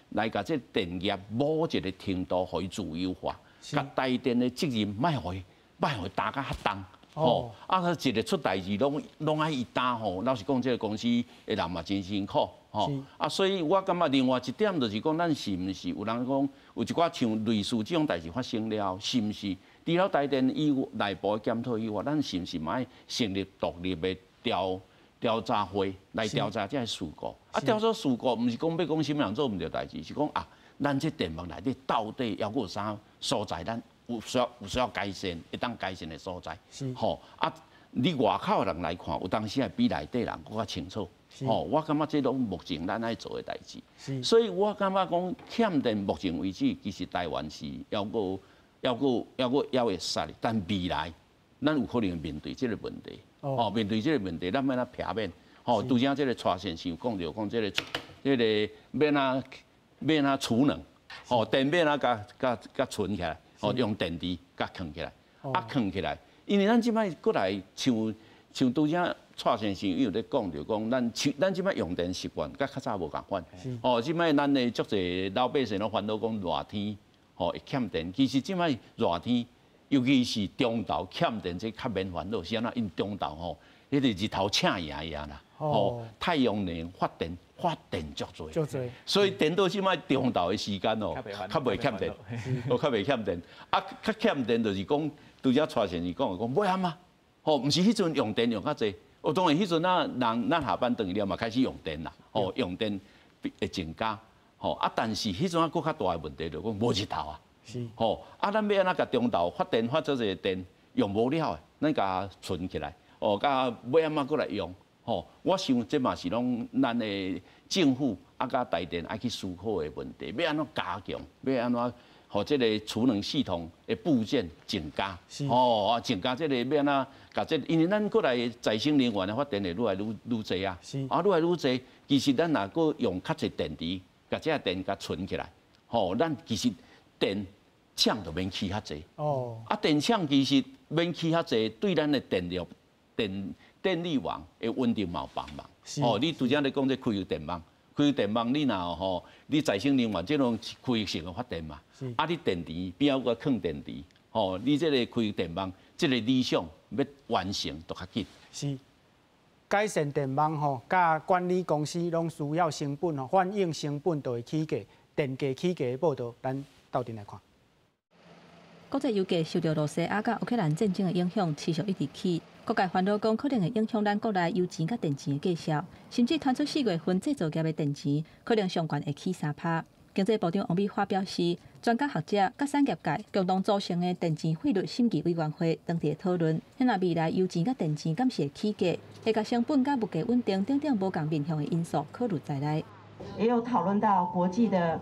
来甲这电业某一个程度互伊自由化，甲台电的责任莫互伊担甲较重，吼，啊，一个出代志拢爱伊担吼，老实讲，这个公司的人嘛真辛苦。吼，啊，所以我感觉另外一点就是讲，咱是毋是有人讲有一寡像类似这种代志发生了，是毋是？除了台电以外内部的检讨以外，咱是毋是嘛爱成立独立的调查会来调查这个事故？啊，调查事故毋是讲要讲什么人做毋对代志，是讲啊，咱这电网内底到底还有啥所在，咱有需要改善，会当改善的所在。是，吼啊，你外口的人来看，有当时也比内底人更较清楚。吼，我感觉这拢目前咱爱做的代志，所以我感觉讲欠电目前为止，其实台湾是要会杀的，但未来咱有可能面对这个问题，哦，面对这个问题，咱要哪避免？吼，拄则这个蔡先生讲着讲这个要哪储能，吼，电要哪甲存起来，吼，用电池甲藏起来，啊，藏起来，因为咱即摆过来像拄则。蔡先生伊有咧讲着讲，咱即摆用电习惯甲较早无共款。哦，即摆咱的足侪老百姓拢烦恼讲热天，吼会欠电。其实即摆热天，尤其是中昼欠电，这较免烦恼。是安那？因中昼吼，迄个日头请赢啦。哦，太阳能发电足多。所以电到即摆中昼的时间哦，较袂欠电，较袂欠电。啊，较欠电就是讲，拄则蔡先生讲的讲，要安嘛？吼，毋是迄阵用电用较济。哦，当然，迄阵咱下班回了嘛，开始用电啦，哦，用电会增加，吼啊，但是迄阵佫较大的问题就讲无日头啊，是，吼啊，咱要安怎甲中昼发出这个电用无了的，咱甲存起来，哦，甲要安怎佫来用，吼，我想这嘛是拢咱的政府啊，甲台电爱去思考的问题，要安怎加强，要安怎。吼，这个储能系统的部件增加，哦，啊，增加这个要安怎？甲这，因为咱过来再生能源的发电会愈来愈济啊，啊，愈来愈济。其实咱若搁用较侪电池，甲这电甲存起来，吼，咱其实电厂就免起较济。哦，啊，电厂其实免起较济，对咱的电力网的稳定嘛有帮忙。哦，你拄则咧讲这开电网。开电网，你若吼，你再生能源这种开性的发电嘛，啊，你电池边有个放电池，吼，你这个开电网，这个理想要完成都较紧。是，改善电网吼，甲管理公司拢需要成本吼，反映成本就会起价，电价起价的报道，咱斗阵来看。国际油价受到罗西亚甲乌克兰战争的影响，持续一直起。各界烦恼讲，可能会影响咱国内油钱甲电钱的价格，甚至传出4月份制造业的电钱可能上悬会起3%。经济部长王美花表示，专家学者甲产业界共同组成的电钱汇率审计委员会当地讨论，若未来油钱甲电钱敢是会起价，会甲成本甲物价稳定等等无共面向的因素考虑在内。也有讨论到国际的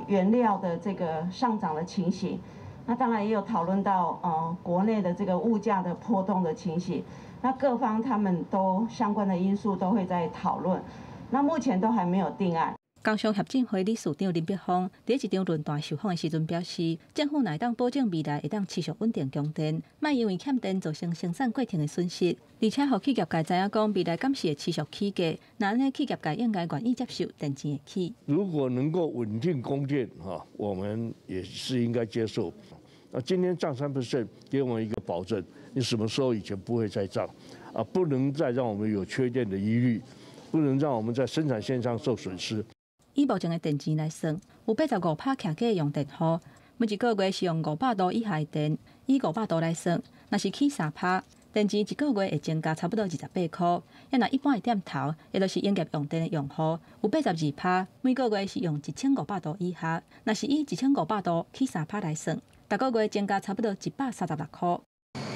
原料的这个上涨的情形。那当然也有讨论到国内的这个物价的波动的情形，那各方他们都相关的因素都会在讨论，那目前都还没有定案。工商协进会理事长林碧芳在一场论坛受访的时阵表示，政府乃当保证未来会当持续稳定供电，莫因为欠电造成生产过程的损失，而且互企业界知影讲未来敢是会持续起价，那安尼企业界应该愿意接受电钱的起。如果能够稳定供电，我们也是应该接受。今天涨3%，给我们一个保证，你什么时候以前不会再涨，不能再让我们有缺电的疑虑，不能让我们在生产线上受损失。以目前的电钱来算，有85%徛价的用电户，每一个月是用500度以下的电。以500度来算，若是起3%，电钱一个月会增加差不多28块。要若一般的点头，也就是营业用电的用户，有82%，每个月是用1500度以下。若是以1500度起3%来算，每个月增加差不多136块。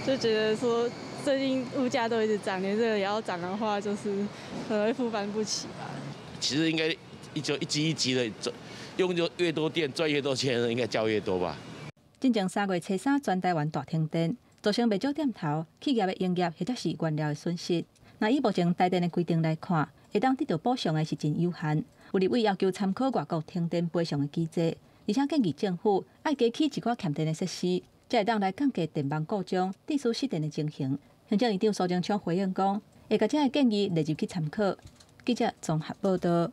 就觉得说，最近物价都一直涨，连这个也要涨的话，就是可能会负担不起吧。其实应该一级一级的用就越多电赚越多钱，应该交越多吧。进前3月初3，全台湾大停电，造成不少店头、企业的营业或者是原料的损失。那以目前台电的规定来看，会当得到补偿的是真有限。有立委要求参考外国停电赔偿的机制，而且建议政府爱加起一寡欠电的设施，才会当来降低电网故障、低速失电的情形。行政院长苏贞昌回应讲，会把这个建议列入去参考。记者综合报道。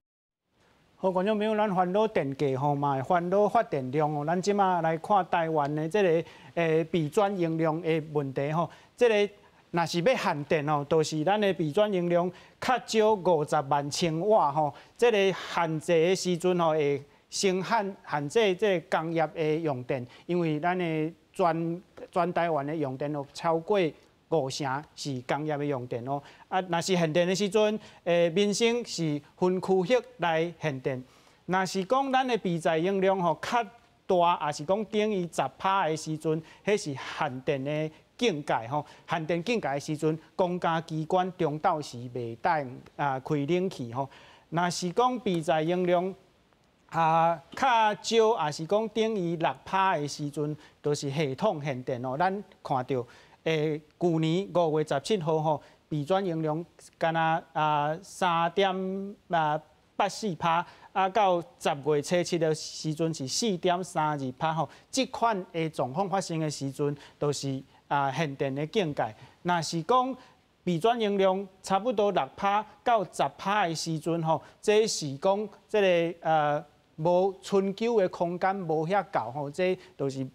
好，观众朋友，咱烦恼电价吼嘛，烦恼发电量哦。咱即马来看台湾的这个备转容量的问题吼，这个若是要限电哦，就是咱的备转容量较少50万千瓦吼，这个限制的时阵吼会限制这个工业的用电，因为咱的全台湾的用电有超过50%是工业的用电哦，若是限电的时阵，民生是分区域来限电。若是讲咱的备载容量吼较大，也是讲等于10%的时阵，迄是限电的境界吼。限电境界的时阵，公家机关中昼时袂当开冷气吼。若是讲备载容量较少，也是讲等于6%的时阵，就是系统限电哦。咱看到。去年5月17号吼，备转容量敢若3.84%，到10月初7的时阵是4.32%吼。这款的状况发生的时阵，就是限电的境界。若是讲备转容量差不多6%到10%的时阵吼，这是讲这个无春秋的空间无遐够吼，这就是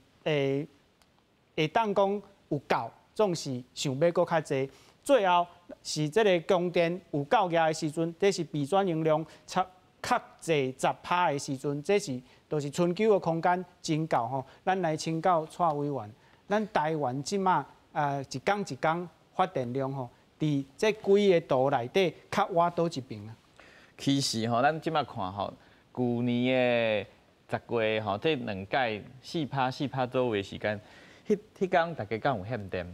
会当讲有够。总是想要搁较济，最后是这个供电有够额的时阵，这是备转容量较济10%的时阵，这是就是春秋的空间真够吼。咱来请教蔡委员，咱台湾即马一天一天发电量吼，伫这几个度内底较挖倒一边啊？其实吼，咱即马看吼，去年的10月吼，这2届4%左右的时间，迄天大家敢有限电？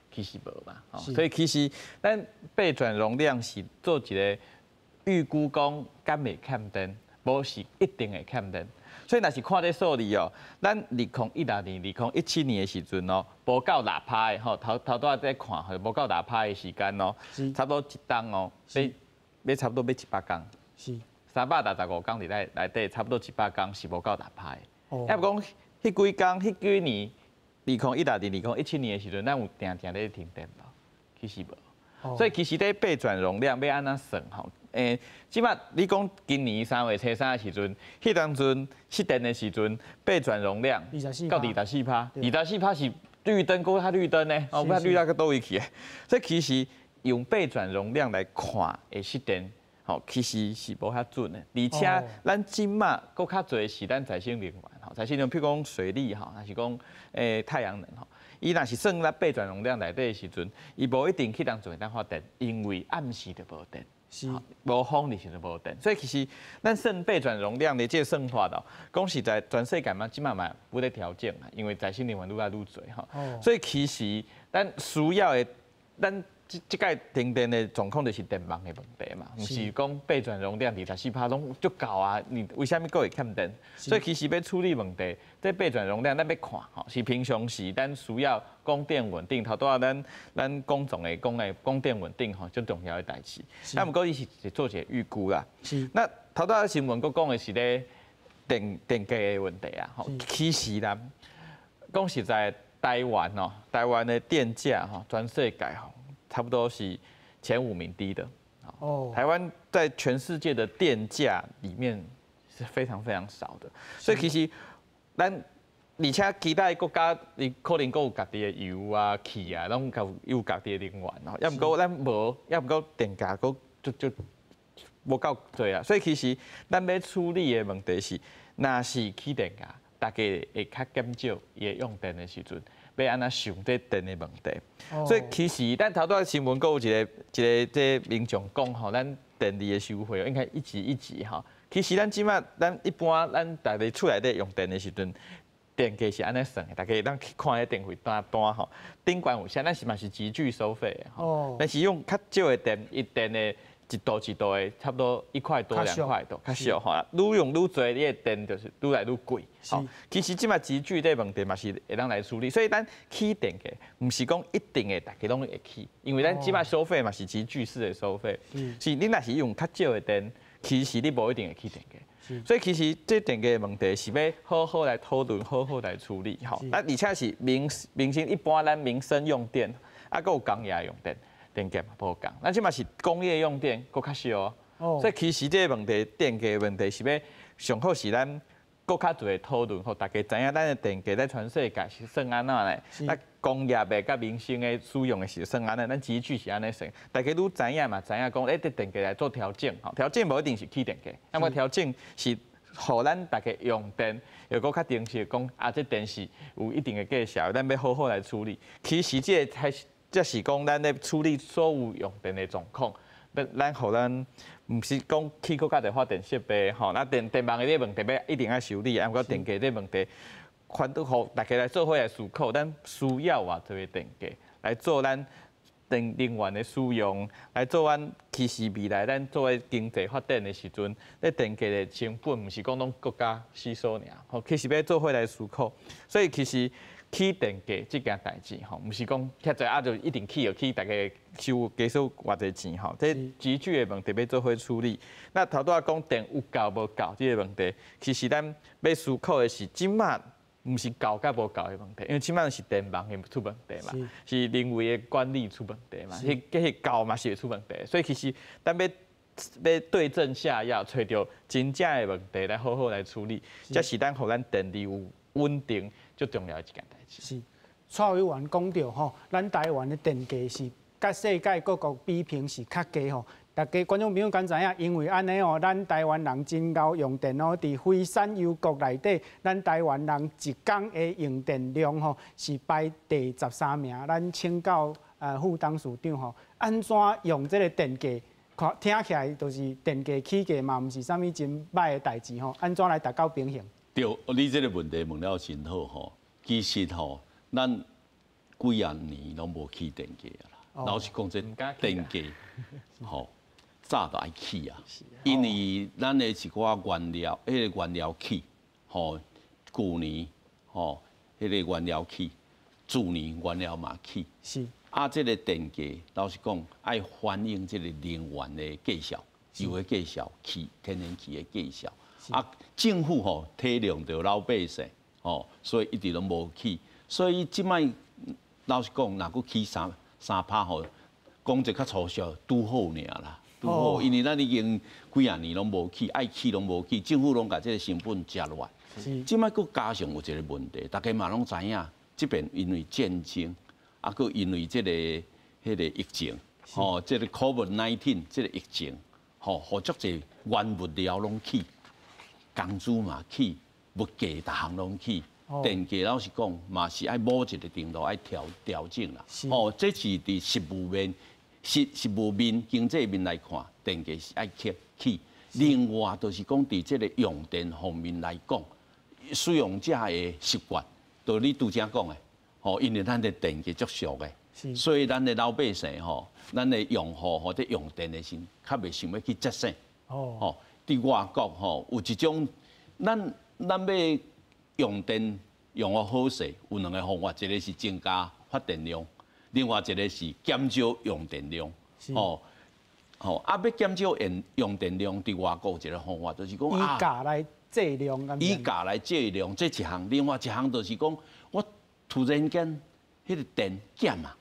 其实无嘛，所以其实咱备转容量是做一个预估讲敢会欠电，无是一定会欠电。所以若是看这数字哦，咱2016年、2017年的时阵哦，无够6%的吼，头拄在看吼，无够6%的时间哦，差不多一档哦，要差不多要100工，是365工伫内底，差不多100工是无够6%的。要不讲迄几年。2016年、2017年的时阵，咱有定咧停电无？其实无，所以其实咧备转容量要安怎算吼？即马你讲今年3月初3的时阵，迄当阵失电的时阵，备转容量到24%，24%是绿灯，搁较绿灯呢，哦，较绿到个倒位去的。所以其实用备转容量来看会失电，吼，其实是无遐准的。而且咱即马搁较侪是咱再生能源。再生能源，譬如讲水力吼，还是讲太阳能吼，伊若是算咱备转容量内底的时阵，伊无一定去当做会当发电，因为暗时就无电，无风的时阵无电。所以其实咱算备转容量的这个算法咯，讲实在全世界嘛，即嘛有咧调整啊，因为再生能源愈来愈侪吼，所以其实咱需要的咱。即届停电的状况就是电网的问题嘛，毋是讲备转容量24%拢足够啊，你为虾米佫会欠电？所以其实要处理问题，这备转容量咱要看吼，是平常时咱需要供电稳定，头拄仔咱公众的供电稳定吼，最重要的代志。那毋过伊是做一个预估啦。那头拄仔新闻佫讲的是咧电价的问题啊，吼，其实啦，讲实在，台湾的电价吼，全世界吼。差不多是前5名低的。台湾在全世界的电价里面是非常非常少的，所以其实咱而且其他国家，伊可能阁有家己的油啊、气啊，拢有家己的能源吼。要毋过咱无，要毋过电价阁就无够多啊。所以其实咱要处理的问题是，若是起电价，大家会较减少伊的用电的时阵，要安怎想这电的问题。所以其实咱头拄新闻阁有一个这民众讲吼，咱电力的收费应该一级一级吼。其实咱即马咱一般咱大家厝内底用电的时阵。电价是安尼算的，大家咱去看迄电费单吼，顶悬有啥，咱是嘛是集聚收费的吼。但是用较少的电，一电的一度的，差不多1块多2块多，较少吼。愈用愈多，你的电就是愈来愈贵。吼，其实即马集聚这问题嘛是会当来处理，所以咱起电价，毋是讲一定的大家拢会起，因为咱即马收费嘛是集聚式的收费，是你若是用较少的电，其实你无一定会起电价。所以其实这电价的问题是要好好来讨论，好好来处理，吼。而且是民生一般咱民生用电，啊，佮有工业用电，电价嘛无共。咱即嘛是工业用电，佮较少哦。所以其实这个问题，电价的问题是要上好是咱佮较侪讨论，互大家知影咱的电价在全世界是算安怎呢？那工业的甲民生的使用的是算安怎？咱集聚是安尼算，大家愈知影嘛，知影讲，这电价来做调整，吼，调整无一定是起电价，那么调整是，互咱大家用电又搁较定势讲，啊，这电是有一定的价值，咱要好好来处理。其实这才是讲咱咧处理所有用电的状况，咱互咱。毋是讲起搁较侪发电设备吼，那电网的这问题要一定要修理，啊，毋过电价这问题，反倒互大家来做伙来思考，咱需要偌多的电价来做咱能源的使用，来做咱其实未来咱作为经济发展的时阵，咧电价的成本毋是讲拢国家吸收尔，吼，其实要做伙来思考，所以其实。起电价这件代志吼，毋是讲遐济啊就一定起就起，大家收加收偌济钱吼，这集聚的问题要做伙处理。那头拄仔讲电有够无够这个问题，其实咱要思考的是，即马毋是够甲无够的问题，因为即马是电网的出问题嘛，是人为的管理出问题嘛，迄够嘛是会出问题，所以其实咱要对症下药，找到真正的问题来好好来处理，才是咱互咱电力有稳定最重要的一件代志。是，蔡委员讲到吼，咱台湾的电价是甲世界各国比拼是较低吼。大家观众朋友敢知影？因为安尼哦，咱台湾人真够用电哦，伫非产油国内底，咱台湾人一天的用电量吼是排第13名。咱请教副董事长吼，安怎用这个电价？看听起来就是电价起价嘛，毋是啥物真歹的代志吼。安怎来达到平衡？对，你这个问题问了真好吼。其实吼，咱几啊年拢无起电价啦。老实讲，这电价吼早就爱起啊。因为咱的一寡原料，迄个原料起，吼，去年吼，迄个原料起，去年原料嘛起。是。啊，这个电价，老实讲，爱反映这个能源的价销，油的价销，天然气的价销。啊，政府吼体谅到老百姓，吼，所以一直拢无起。所以即摆老实讲，若佫起3%吼，讲者较粗俗，拄好尔啦，拄好。因为咱已经几啊年拢无起，爱起拢无起，政府拢甲这个成本食落。即摆佫加上有一个问题，大家嘛拢知影，即边因为战争，啊，佫因为这个迄个疫情，吼，这个 COVID-19 这个疫情，吼，好足侪原物料拢起。工资嘛起，物价逐项拢起，电价老实讲嘛是爱某一个程度爱调整啦。哦，这是伫实务面、经济面来看，电价是爱起。另外就是讲伫这个用电方面来讲，使用者的习惯，就你拄则讲的，吼，因为咱的电价足俗的，所以咱的老百姓吼，咱的用户或者用电的时，较袂想要去节省。哦。伫外国吼，有一种咱要用电用个好势，有2个方法，一个是增加发电量，另外一个是减少用电量。吼，啊，要减少用电量，伫外国一个方法就是讲以价来计量。以价来计量，这一项，另外一项就是讲，我突然间迄个电减啊，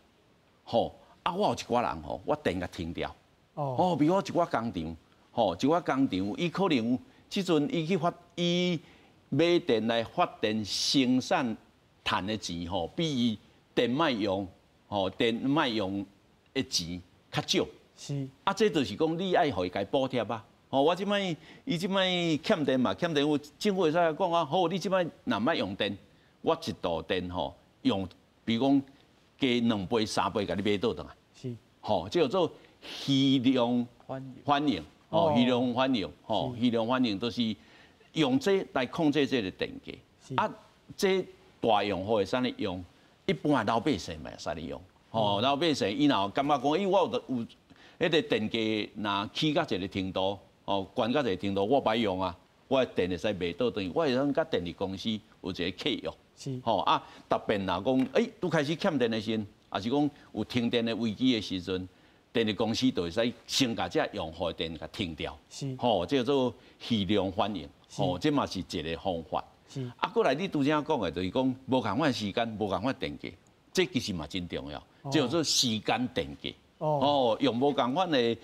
吼，啊，我有一寡人吼，我电甲停掉。比如我一寡工厂。吼，一寡工厂，伊可能即阵伊去发，伊买电来发电生产赚的钱吼，比伊电卖用电卖用的钱较少。是。啊，这就是讲你爱互伊家补贴啊。我即摆伊即摆欠电嘛，欠电有政府会使讲啊，好，你即摆若莫用电，我一度电用，比如讲加2倍、3倍，甲你买倒转来。是。这叫做虚量反应，虚量反应，虚量反应都是用这来控制这个电价。啊，这大用户会使哩用，一般老百姓嘛会使哩用。老百姓伊若感觉讲，我有迄个电价若起到一个程度，悬到一个程度，我歹用啊，我的电会使卖倒转去，我会使甲电力公司有一个契约。是。特别若讲，拄开始欠电的时，也是讲有停电的危机的时阵，电力公司就会使先甲这用户的电甲停掉。是。这叫做虚量反应。这嘛是一个方法。是。过来你拄则讲的，就是讲无共款时间，无共款电价，这其实嘛真重要。这叫做时间电价。用无共款的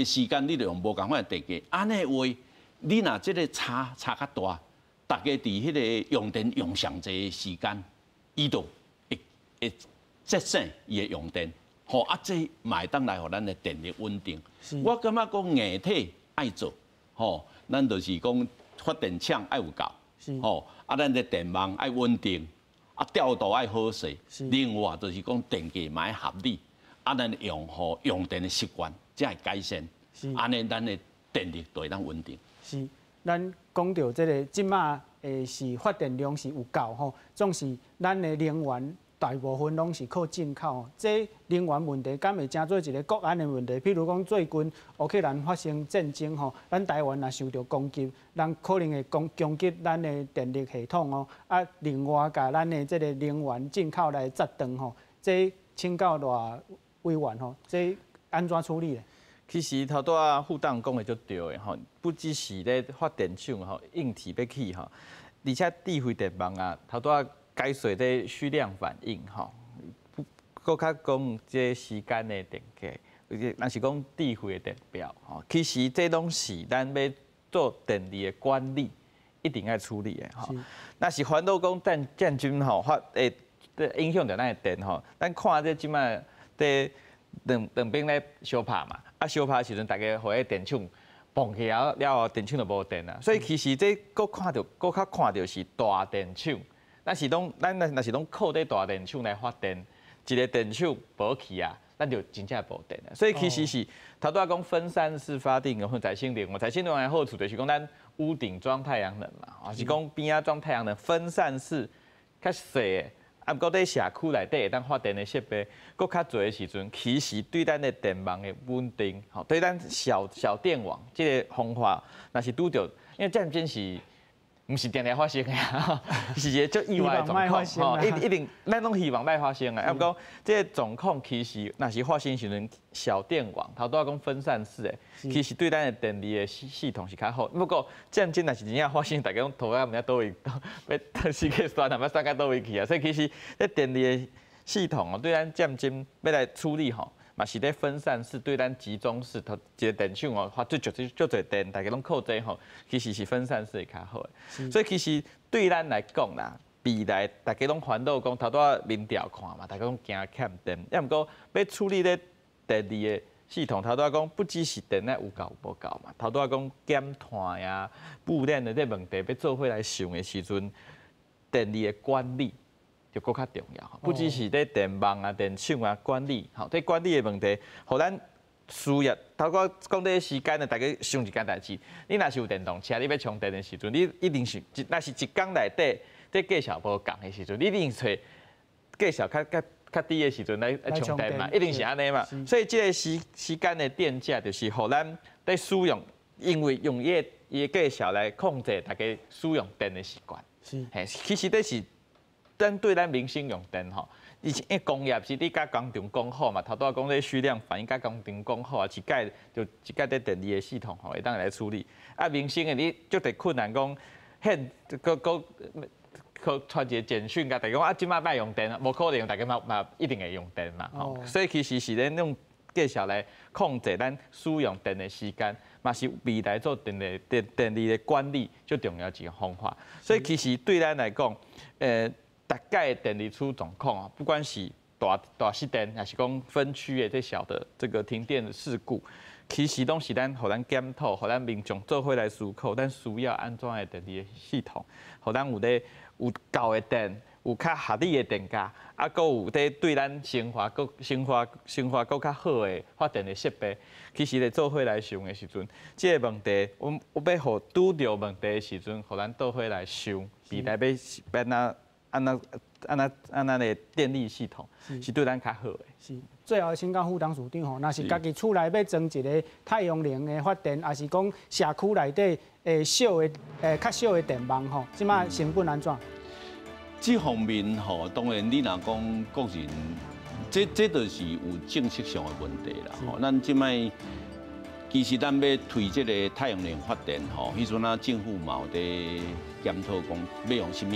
时间，你就用无共款的电价。安尼话，你若这个差较大，大家伫迄个用电用上济的时间，伊就会节省伊的用电。这嘛会当来互咱的电力稳定。我感觉讲硬体爱做，咱就是讲发电厂爱有够，咱的电网爱稳定，调度爱好势。另外就是讲电价嘛爱合理。咱的用户用电的习惯才会改善，安尼咱的电力就会当稳定。是，咱讲到这个即马是发电量是有够吼，总是咱的能源大部分拢是靠进口，这能源问题敢会成做一个国安的问题？譬如讲最近乌克兰发生战争吼，咱台湾若受到攻击，咱可能会攻击咱的电力系统哦。另外甲咱的这个能源进口来截断吼，这请教偌委员吼，这安怎处理咧？其实头拄啊副党讲的就对的吼，不只是咧发电厂吼硬体要起吼，而且智慧电网啊，头拄啊解说咧虚量反应吼，搁较讲这时间的电价，若是讲智慧的电表吼，其实这拢是咱要做电力的管理一定要处理的吼。若是烦恼讲战争吼影响到咱的电吼，咱看这即摆。在两边咧相拍嘛，相拍的时阵，大家互迄电厂蹦起了后，电厂就无电啦。所以其实这搁较看到是大电厂，咱若是拢靠这大电厂来发电，一个电厂无去啊，咱就真正无电啦。所以其实是头拄仔讲分散式发电和再生能源，再生能源的好处就是讲咱屋顶装太阳能嘛，是讲边仔装太阳能分散式较细的。不过在社区内底会当发电的设备，搁较侪的时阵，其实对咱的电网的稳定，对咱小电网这个方法，若是拄着，因为战争是，毋是定定发生的啊，是一个足意外的状况，一定咱拢希望袂发生的。不过这个状况其实若是发生时阵，小电网头拄仔讲分散式的，其实对咱的电力的系统是较好。不过战争若是真正发生，大家拢头啊毋知倒位，要世界选，也要选到倒位去啊。所以其实这电力的系统哦，对咱战争要来处理吼，嘛是咧分散式，对咱集中式，一个电厂哦，发足侪电，大家拢靠这吼，其实是分散式会较好的。所以其实对咱来讲啦，未来大家拢烦恼讲头拄仔民调看嘛，大家拢惊欠电，要毋过要处理咧电力的系统，头拄仔讲不只是电咧有够无够嘛，头拄仔讲减碳呀、布链的这问题要做伙来想的时阵，电力的管理就搁较重要，不只是咧电网啊、电厂啊管理，这管理的问题，互咱需要头个讲这时间呢，大家想一件代志，你若是有电动车，你要充电的时阵，你一定是若是一工内底这价效无共的时阵，你一定找价效较低的时阵来充电嘛，一定是安尼嘛。所以这个时间的电价就是互咱在使用，因为用伊的价效来控制大家使用电的习惯。其实这是针对咱民生用电吼。以前工业是你甲工厂讲好嘛，头拄仔讲这虚量反应甲工厂讲好啊，一届就一届在电力的系统吼会当来处理。民生的你足侪困难讲，传一个简讯甲大家讲即摆歹用电，无可能大家嘛一定会用电嘛。所以其实是咧那种继续来控制咱使用电的时间，嘛是未来做电力的管理最重要一个方法。所以其实对咱来讲，大概电力出状况啊，不管是大失电，还是讲分区的这小的这个停电的事故，其实拢是咱互咱检讨，互咱民众做伙来思考，咱需要安怎的电力系统，互咱有够的电。有较合理的电价，啊，搁有对咱生活搁较好的发电的设备，其实咧做伙来想的时阵，这个问题，我要互拄着问题的时阵，互咱做伙来想，未来要安那的电力系统是对咱较好的。是，最后请教副董事长吼，若是家己厝内要装一个太阳能的发电，还是讲社区内底较小的电网吼，即马成本安怎？这方面吼，当然你若讲个人，这就是有政策上的问题啦。吼，咱即摆其实咱要推这个太阳能发电吼，迄阵啊政府嘛有在检讨讲要用什么，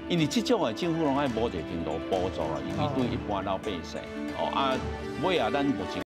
因为这种的政府拢爱某一个程度补助啦，因为对一般老百姓，哦啊，尾啊咱目前。